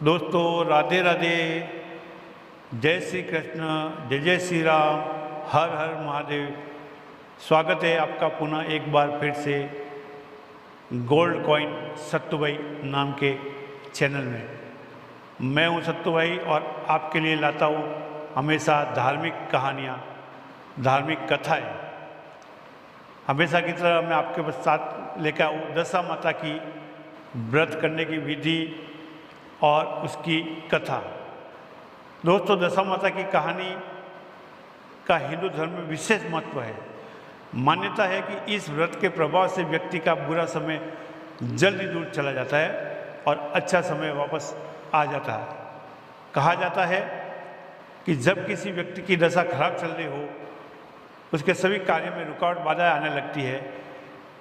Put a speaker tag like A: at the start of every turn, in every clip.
A: दोस्तों राधे राधे, जय श्री कृष्ण, जय जय श्री राम, हर हर महादेव। स्वागत है आपका पुनः एक बार फिर से गोल्ड कॉइन सत्तू भाई नाम के चैनल में। मैं हूं सत्तू भाई और आपके लिए लाता हूं हमेशा धार्मिक कहानियां, धार्मिक कथाएं। हमेशा की तरह मैं आपके साथ लेकर आऊँ दशा माता की व्रत करने की विधि और उसकी कथा। दोस्तों, दशा माता की कहानी का हिंदू धर्म में विशेष महत्व है। मान्यता है कि इस व्रत के प्रभाव से व्यक्ति का बुरा समय जल्दी दूर चला जाता है और अच्छा समय वापस आ जाता है। कहा जाता है कि जब किसी व्यक्ति की दशा खराब चल रही हो, उसके सभी कार्य में रुकावट बाधाएं आने लगती है।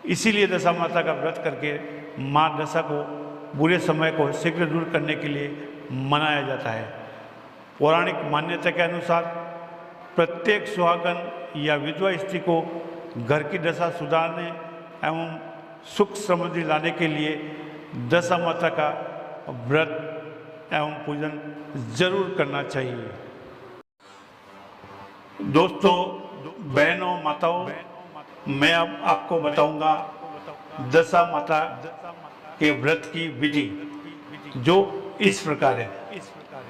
A: इसीलिए दशा माता का व्रत करके माँ दशा को, बुरे समय को शीघ्र दूर करने के लिए मनाया जाता है। पौराणिक मान्यता के अनुसार प्रत्येक सुहागन या विधवा स्त्री को घर की दशा सुधारने एवं सुख समृद्धि लाने के लिए दशा माता का व्रत एवं पूजन जरूर करना चाहिए। दोस्तों, बहनों, माताओं, मैं अब आपको बताऊंगा दशा माता के व्रत की विधि, जो इस प्रकार है।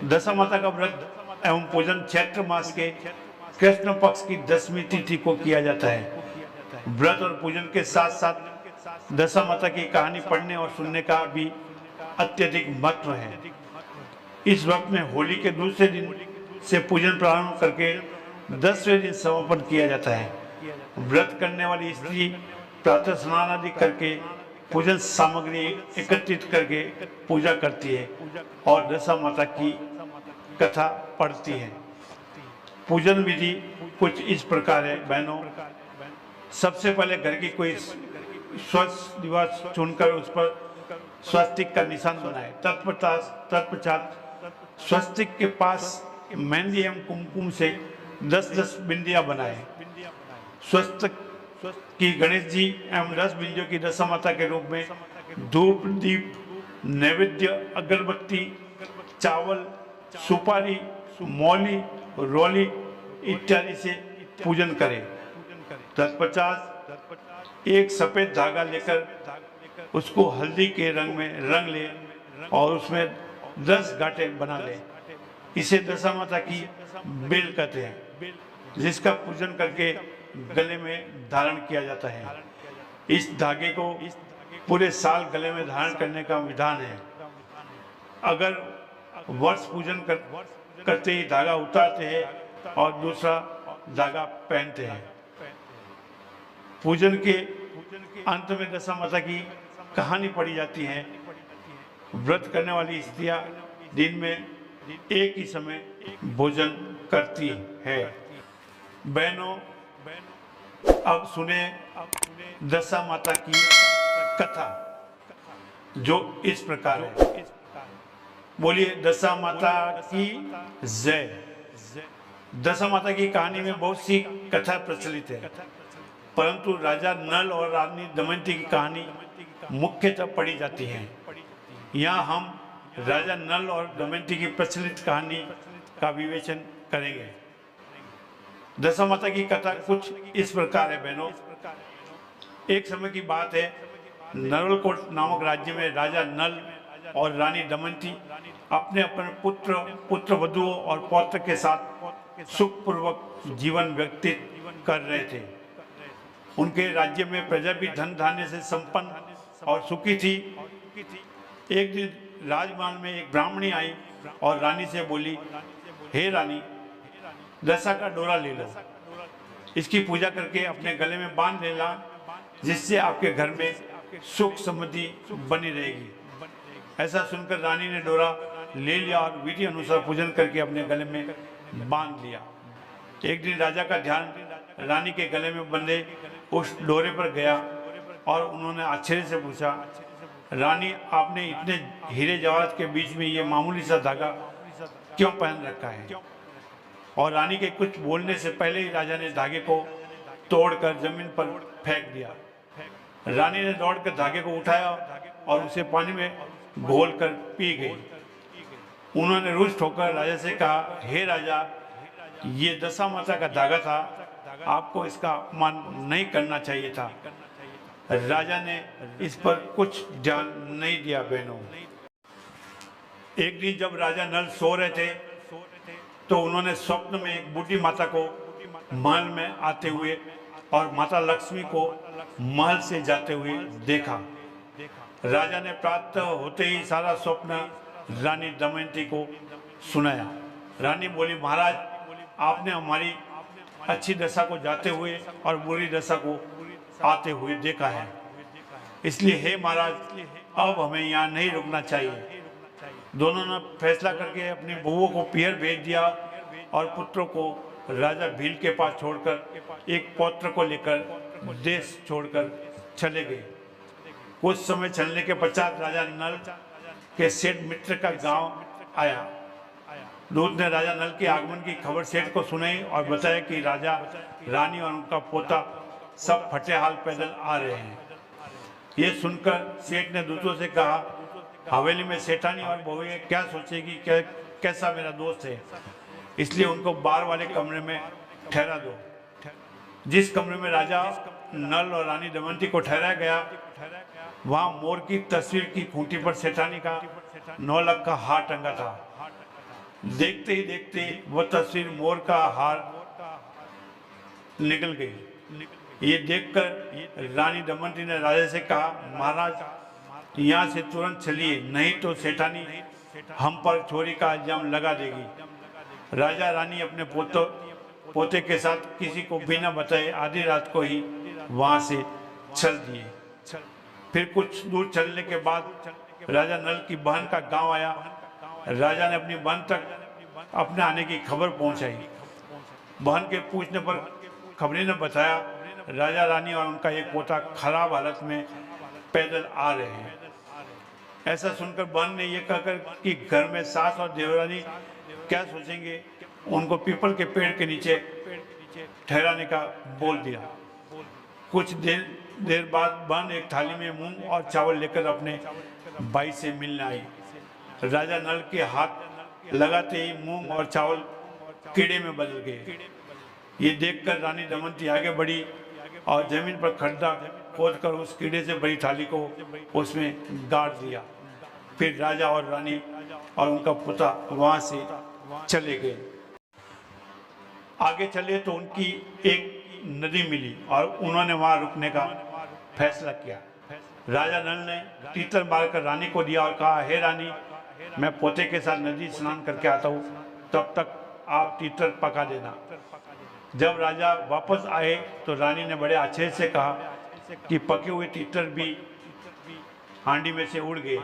A: दशा माता का व्रत एवं पूजन चैत्र मास के कृष्ण पक्ष की 10वीं तिथि को किया जाता है। व्रत और पूजन के साथ साथ दशा माता की कहानी पढ़ने और सुनने का भी अत्यधिक महत्व है। इस वक्त में होली के दूसरे दिन से पूजन प्रारंभ करके 10वें दिन समापन किया जाता है। व्रत करने वाली स्त्री प्रातः स्नान आदि करके पूजन सामग्री एकत्रित करके पूजा करती है और दशा माता की कथा पढ़ती है। पूजन विधि कुछ इस प्रकार है बहनों। सबसे पहले घर की कोई स्वच्छ दीवार चुनकर उस पर स्वस्तिक का निशान बनाए। तत्पश्चात स्वस्तिक के पास मेहंदी एवं कुमकुम से 10-10 बिंदियां बनाए। स्वस्तिक की गणेश जी एवं 10 बिंदियों की दशा माता के रूप में धूप, दीप, नैवेद्य, अगरबत्ती, चावल, सुपारी, मौली, रोली इत्यादि से पूजन करें। तत्पश्चात एक सफेद धागा लेकर उसको हल्दी के रंग में रंग ले और उसमें 10 गांठें बना ले। इसे दशा माता की बेल कहते हैं, जिसका पूजन करके गले में धारण किया जाता है। इस धागे को पूरे साल गले में धारण करने का विधान है। अगर वर्ष पूजन करते ही धागा उतारते हैं और दूसरा धागा पहनते हैं। पूजन के अंत में दशा माता की कहानी पढ़ी जाती है। व्रत करने वाली स्त्रियां दिन में एक ही समय भोजन करती है। बहनों, अब सुने दशा माता की कथा, जो इस प्रकार है। बोलिए दशा माता की जय। दशा माता की कहानी में बहुत सी कथा प्रचलित है, परंतु राजा नल और रानी दमयंती की कहानी मुख्यतः पढ़ी जाती है। यहाँ हम राजा नल और दमयंती की प्रचलित कहानी का विवेचन करेंगे। दशा माता की कथा कुछ इस प्रकार है बहनों। एक समय की बात है, नवलकोट नामक राज्य में राजा नल और रानी दमयंती अपने पुत्र वधुओं और पौत्र के साथ सुखपूर्वक जीवन व्यतीत कर रहे थे। उनके राज्य में प्रजा भी धन धान्य से संपन्न और सुखी थी। एक दिन राजमहल में एक ब्राह्मणी आई और रानी से बोली, हे रानी, दशा का डोरा ले लो, इसकी पूजा करके अपने गले में बांध लेना, जिससे आपके घर में सुख समृद्धि बनी रहेगी। ऐसा सुनकर रानी ने डोरा ले लिया और विधि अनुसार पूजन करके अपने गले में बांध लिया। एक दिन राजा का ध्यान रानी के गले में बंधे उस डोरे पर गया और उन्होंने आश्चर्य से पूछा, रानी, आपने इतने हीरे जवाहरात के बीच में ये मामूली सा धागा क्यों पहन रखा है? और रानी के कुछ बोलने से पहले ही राजा ने धागे को तोड़कर जमीन पर फेंक दिया। रानी ने दौड़कर धागे को उठाया और उसे पानी में घोलकर पी गई। उन्होंने रुष्ट होकर राजा से कहा, हे राजा, ये दशा माता का धागा था, आपको इसका अपमान नहीं करना चाहिए था। राजा ने इस पर कुछ ध्यान नहीं दिया। बहनों, एक दिन जब राजा नल सो रहे थे तो उन्होंने स्वप्न में एक बूढ़ी माता को महल में आते हुए और माता लक्ष्मी को महल से जाते हुए देखा। राजा ने प्रातः होते ही सारा स्वप्न रानी दमयंती को सुनाया। रानी बोली, महाराज, आपने हमारी अच्छी दशा को जाते हुए और बुरी दशा को आते हुए देखा है, इसलिए हे महाराज, अब हमें यहाँ नहीं रुकना चाहिए। दोनों ने फैसला करके अपनी बहुओं को पियर भेज दिया और पुत्रों को राजा भील के पास छोड़कर एक पौत्र को लेकर देश छोड़कर चले गए। कुछ समय चलने के पश्चात राजा नल के सेठ मित्र का गांव आया। दूत ने राजा नल के आगमन की खबर सेठ को सुनाई और बताया कि राजा, रानी और उनका पोता सब फटे हाल पैदल आ रहे हैं। ये सुनकर सेठ ने दूतों से कहा, हवेली में सेठानी और बहुएं क्या सोचेगी, कैसा मेरा दोस्त है, इसलिए उनको बाहर वाले कमरे में ठहरा दो। जिस कमरे में राजा नल और रानी दमयंती को ठहराया गया, वहां मोर की तस्वीर की खूंटी पर सेठानी का 9 लाख का हार टंगा था। देखते ही देखते वह तस्वीर मोर का हार निकल गई। ये देखकर रानी दमयंती ने राजा से कहा, महाराज, यहाँ से तुरंत चलिए, नहीं तो सेठानी हम पर चोरी का इल्जाम लगा देगी। राजा रानी अपने पोते के साथ किसी को बिना बताए आधी रात को ही वहां से चल दिए। फिर कुछ दूर चलने के बाद राजा नल की बहन का गांव आया। राजा ने अपनी बहन तक अपने आने की खबर पहुंचाई। बहन के पूछने पर खबरी ने बताया, राजा रानी और उनका एक पोता खराब हालत में पैदल आ रहे हैं। ऐसा सुनकर बहन ने यह कहकर कि घर में सास और देवरानी क्या सोचेंगे, उनको पीपल के पेड़ के नीचे ठहराने का बोल दिया। कुछ देर बाद बहन एक थाली में मूंग और चावल लेकर अपने भाई से मिलने आई। राजा नल के हाथ लगाते ही मूंग और चावल कीड़े में बदल गए। ये देखकर रानी दमयंती आगे बढ़ी और जमीन पर खड्डा खोदकर उस कीड़े से भरी थाली को उसमें गाड़ दिया। फिर राजा और रानी और उनका पोता वहां से चले गए। आगे चले तो उनकी एक नदी मिली और उन्होंने वहां रुकने का फैसला किया। राजा नल ने तीतर मारकर रानी को दिया और कहा, हे रानी, मैं पोते के साथ नदी स्नान करके आता हूँ, तब तक आप तीतर पका देना। जब राजा वापस आए तो रानी ने बड़े अच्छे से कहा कि पके हुए तीतर भी हांडी में से उड़ गए।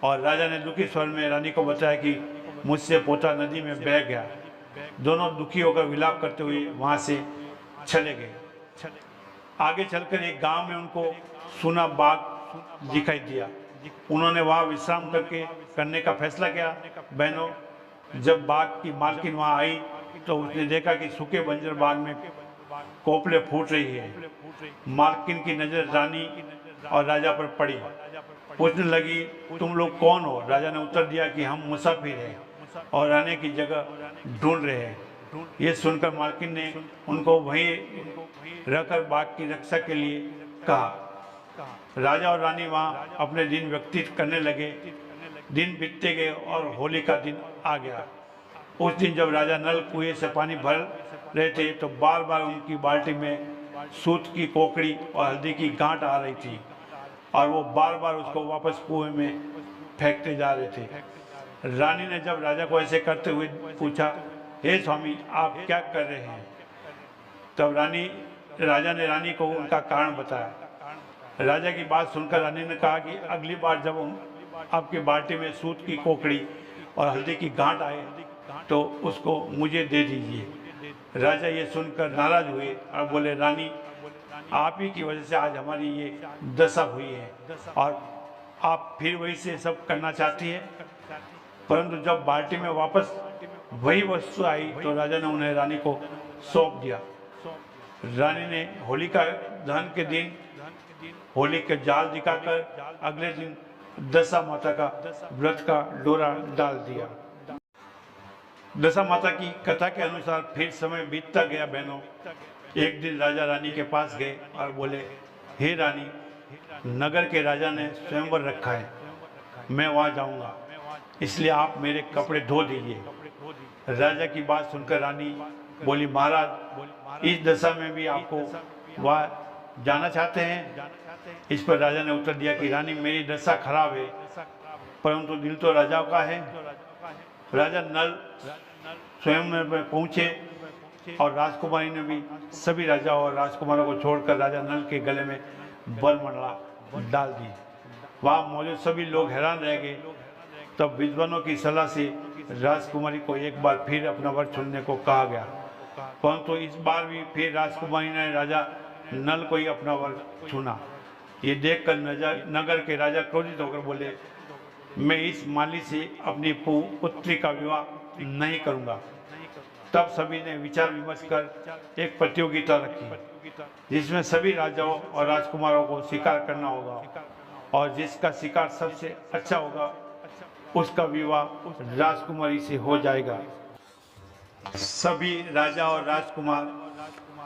A: और राजा ने दुखी स्वर में रानी को बताया कि मुझसे पोता नदी में बह गया। दोनों दुखी होकर विलाप करते हुए वहां से चले गए। आगे चलकर एक गांव में उनको सूना बाग दिखाई दिया। उन्होंने वहां विश्राम करने का फैसला किया। बहनों, जब बाग की मालकिन वहां आई तो उसने देखा कि सूखे बंजर बाग में कोपले फूट रही है। मालकिन की नजर रानी और राजा पर पड़ी। पूछने लगी, तुम लोग कौन हो? राजा ने उत्तर दिया कि हम मुसाफिर हैं और रहने की जगह ढूंढ रहे हैं। ये सुनकर मालकिन ने उनको वहीं रखकर बाग की रक्षा के लिए कहा। राजा और रानी वहाँ अपने दिन व्यतीत करने लगे। दिन बीतते गए और होली का दिन आ गया। उस दिन जब राजा नल कुएं से पानी भर रहे थे तो बार बार उनकी बाल्टी में सूत की कोकड़ी और हल्दी की गांठ आ रही थी और वो बार बार उसको वापस कुएं में फेंकते जा रहे थे। रानी ने जब राजा को ऐसे करते हुए पूछा, हे स्वामी, आप क्या कर रहे हैं? तब राजा ने रानी को उनका कारण बताया। राजा की बात सुनकर रानी ने कहा कि अगली बार जब आपकी बाल्टी में सूत की कोकड़ी और हल्दी की गांठ आए तो उसको मुझे दे दीजिए। राजा ये सुनकर नाराज हुए और बोले, रानी, आप ही की वजह से आज हमारी ये दशा हुई है और आप फिर वही से सब करना चाहती है। परंतु जब बाल्टी में वापस वही वस्तु आई तो राजा ने उन्हें रानी को सौंप दिया। रानी ने होलिका दहन के दिन होली के जाल दिखाकर अगले दिन दशा माता का व्रत का डोरा डाल दिया। दशा माता की कथा के अनुसार फिर समय बीतता गया बहनों। एक दिन राजा रानी के पास गए और बोले, हे रानी, नगर के राजा ने स्वयंवर रखा है, मैं वहाँ जाऊँगा, इसलिए आप मेरे कपड़े धो दीजिए। राजा की बात सुनकर रानी बोली, महाराज, इस दशा में भी आपको वहाँ जाना चाहते हैं? इस पर राजा ने उत्तर दिया कि रानी, मेरी दशा खराब है, परंतु दिल तो राजा का है। राजा नल स्वयं में पहुँचे और राजकुमारी ने भी सभी राजा और राजकुमारों को छोड़कर राजा नल के गले में वरमाला डाल दी। वहाँ मौजूद सभी लोग हैरान रह गए। तब विद्वानों की सलाह से राजकुमारी को एक बार फिर अपना वर चुनने को कहा गया, परंतु इस बार भी फिर राजकुमारी ने राजा नल को ही अपना वर चुना। ये देखकर नगर के राजा क्रोधित होकर बोले, मैं इस माली से अपनी पुत्री का विवाह नहीं करूंगा। तब सभी ने विचार विमर्श कर एक प्रतियोगिता रखी, जिसमें सभी राजाओं और राजकुमारों को शिकार करना होगा, और जिसका शिकार सबसे अच्छा होगा उसका विवाह राजकुमारी से हो जाएगा। सभी राजा और राजकुमार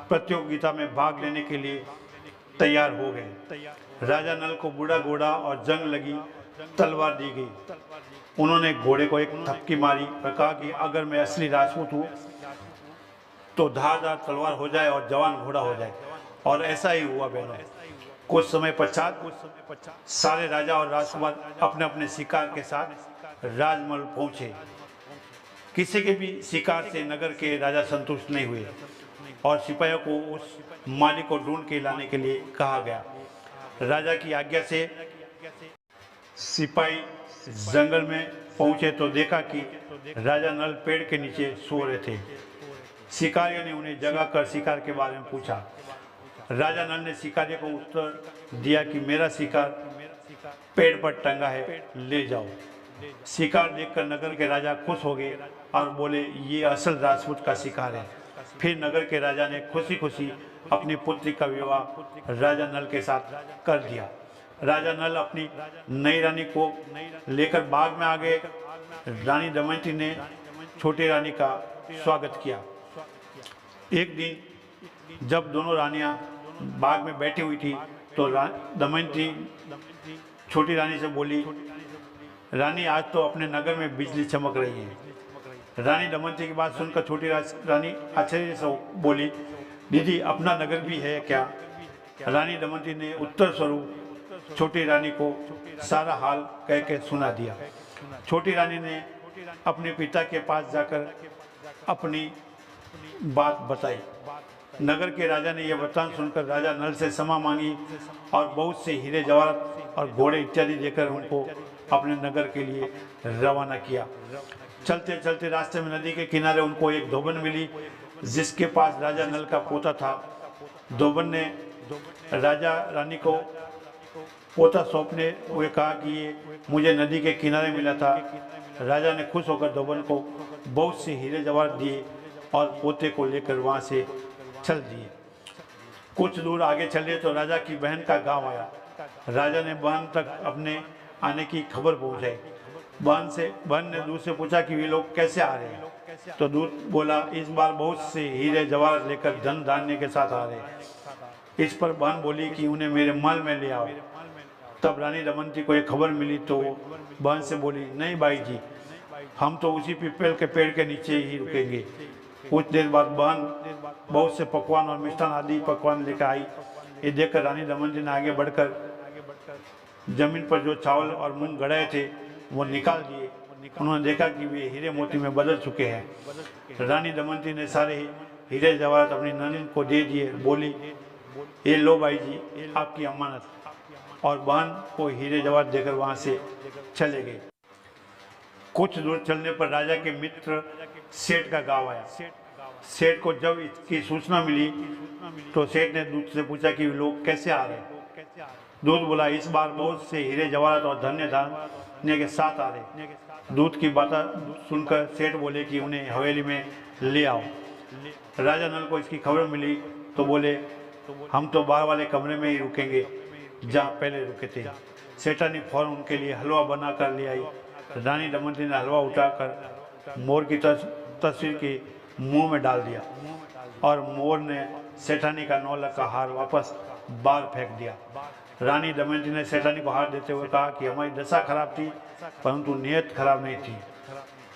A: प्रतियोगिता में भाग लेने के लिए तैयार हो गए। राजा नल को बूढ़ा घोड़ा और जंग लगी तलवार दी गई। उन्होंने घोड़े को एक थपकी मारी और कहा कि अगर मैं असली राजपूत हूँ तो धारदार तलवार हो जाए और जवान घोड़ा हो जाए। और ऐसा ही हुआ बहनों। कुछ समय पश्चात सारे राजा और राजकुमार अपने अपने शिकार के साथ राजमहल पहुंचे। किसी के भी शिकार से नगर के राजा संतुष्ट नहीं हुए और सिपाहियों को उस माली को ढूंढ के लाने के लिए कहा गया। राजा की आज्ञा से सिपाही जंगल में पहुंचे तो देखा कि राजा नल पेड़ के नीचे सो रहे थे। शिकारियों ने उन्हें जगा कर शिकार के बारे में पूछा। राजा नल ने शिकारियों को उत्तर दिया कि मेरा शिकार पेड़ पर टंगा है, ले जाओ। शिकार देखकर नगर के राजा खुश हो गए और बोले, ये असल राजपूत का शिकार है। फिर नगर के राजा ने खुशी खुशी अपनी पुत्री का विवाह राजा नल के साथ कर दिया। राजा नल अपनी नई रानी को लेकर बाग में आ गए। रानी दमयंती ने छोटी रानी का स्वागत किया। एक दिन जब दोनों रानियां बाग में बैठी हुई थी तो दमयंती छोटी रानी से बोली, रानी, आज तो अपने नगर में बिजली चमक रही है। रानी दमयंती की बात सुनकर छोटी रानी आश्चर्य से बोली, दीदी, अपना नगर भी है क्या? रानी दमयंती ने उत्तर स्वरूप छोटी रानी को सारा हाल कह के सुना दिया। छोटी रानी ने अपने पिता के पास जाकर अपनी बात बताई। नगर के राजा ने यह वरदान सुनकर राजा नल से क्षमा मांगी और बहुत से हीरे जवाहरात और घोड़े इत्यादि देकर उनको अपने नगर के लिए रवाना किया। चलते चलते रास्ते में नदी के किनारे उनको एक धोबन मिली, जिसके पास राजा नल का पोता था। धोबन ने राजा रानी को पोता सौंपने हुए कहा कि ये मुझे नदी के किनारे मिला था। राजा ने खुश होकर धोबन को बहुत से हीरे जवाहरात दिए और पोते को लेकर वहाँ से चल दिए। कुछ दूर आगे चले तो राजा की बहन का गांव आया। राजा ने बहन तक अपने आने की खबर पहुंचाई। बहन ने दूध से पूछा कि वे लोग कैसे आ रहे हैं। तो दूध बोला, इस बार बहुत से हीरे जवाहरात लेकर धन धान्य के साथ आ रहे हैं। इस पर बहन बोली कि उन्हें मेरे महल में ले आओ। तब रानी दमयंती को एक खबर मिली तो बहन से बोली, नहीं भाई जी, हम तो उसी पीपल के पेड़ के नीचे ही रुकेंगे। कुछ देर बाद बहन बहुत से पकवान और मिष्ठान आदि पकवान लेकर आई। ये देखकर रानी दमयंती ने आगे बढ़कर जमीन पर जो चावल और मूंग गड़ाए थे वो निकाल दिए। उन्होंने देखा कि वे हीरे मोती में बदल चुके हैं। रानी दमयंती ने सारे हीरे जवाहरात अपनी नंदिन को दे दिए। बोली, ये लो भाई जी, आपकी अमानत। और बहन को हीरे जवाहरात देकर वहाँ से चले गए। कुछ दूर चलने पर राजा के मित्र सेठ का गांव आया। सेठ को जब इसकी सूचना मिली तो सेठ ने दूध से पूछा कि लोग कैसे आ रहे हैं। दूध बोला, इस बार बहुत से हीरे जवाहरात और धन्य धान्य के साथ आ रहे। दूध की बात सुनकर सेठ बोले कि उन्हें हवेली में ले आओ। राजा नल को इसकी खबर मिली तो बोले, हम तो बाहर वाले कमरे में ही रुकेंगे जहाँ पहले रुके थे। सेठानी फौरन उनके लिए हलवा बना कर ले आई। रानी दमयंती ने हलवा उठाकर मोर की तस्वीर के मुंह में डाल दिया और मोर ने सेठानी का 9 लाख का हार वापस बाहर फेंक दिया। रानी दमयंती ने सेठानी को हार देते हुए कहा कि हमारी दशा खराब थी परंतु नियत खराब नहीं थी।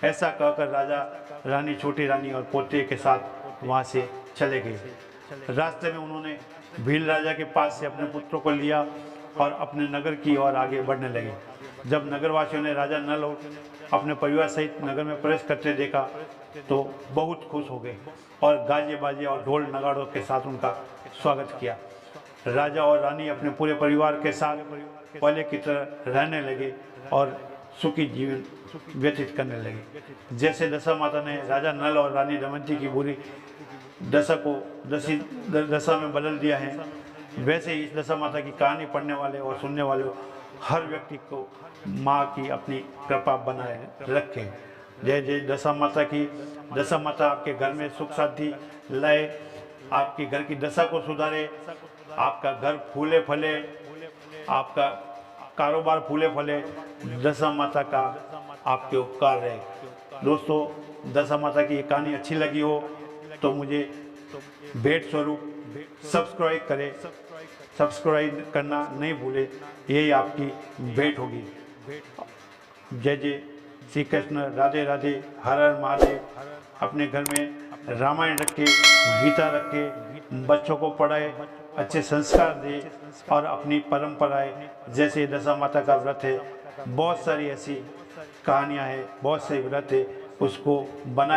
A: ऐसा कहकर राजा रानी, छोटी रानी और पोते के साथ वहाँ से चले गए। रास्ते में उन्होंने भील राजा के पास से अपने पुत्रों को लिया और अपने नगर की ओर आगे बढ़ने लगे। जब नगरवासियों ने राजा नल और अपने परिवार सहित नगर में प्रवेश करते देखा तो बहुत खुश हो गए और गाजे बाजे और ढोल नगाड़ों के साथ उनका स्वागत किया। राजा और रानी अपने पूरे परिवार के साथ पहले की तरह रहने लगे और सुखी जीवन व्यतीत करने लगे। जैसे दशा माता ने राजा नल और रानी दमयंती की बुरी दशा को दशा में बदल दिया है, वैसे ही इस दशा माता की कहानी पढ़ने वाले और सुनने वाले हर व्यक्ति को माँ की अपनी कृपा बनाए रखे। जय जय दशा माता की। दशा माता आपके घर में सुख शांति लाए, आपके घर की दशा को सुधारे, आपका घर फूले फले, आपका कारोबार फूले फले। दशा माता का आपके उपकार रहे। दोस्तों, दशा माता की ये कहानी अच्छी लगी हो तो मुझे भेंट स्वरूप सब्सक्राइब करें, सब्सक्राइब करना नहीं भूले, यही आपकी भेंट होगी। जय जय श्री कृष्ण, राधे राधे, हर हर महादेव। अपने घर में रामायण रखे, गीता रखे, बच्चों को पढ़ाए, अच्छे संस्कार दे और अपनी परंपराएं जैसे दशा माता का व्रत है, बहुत सारी ऐसी कहानियां हैं, बहुत से व्रत है, उसको बनाए।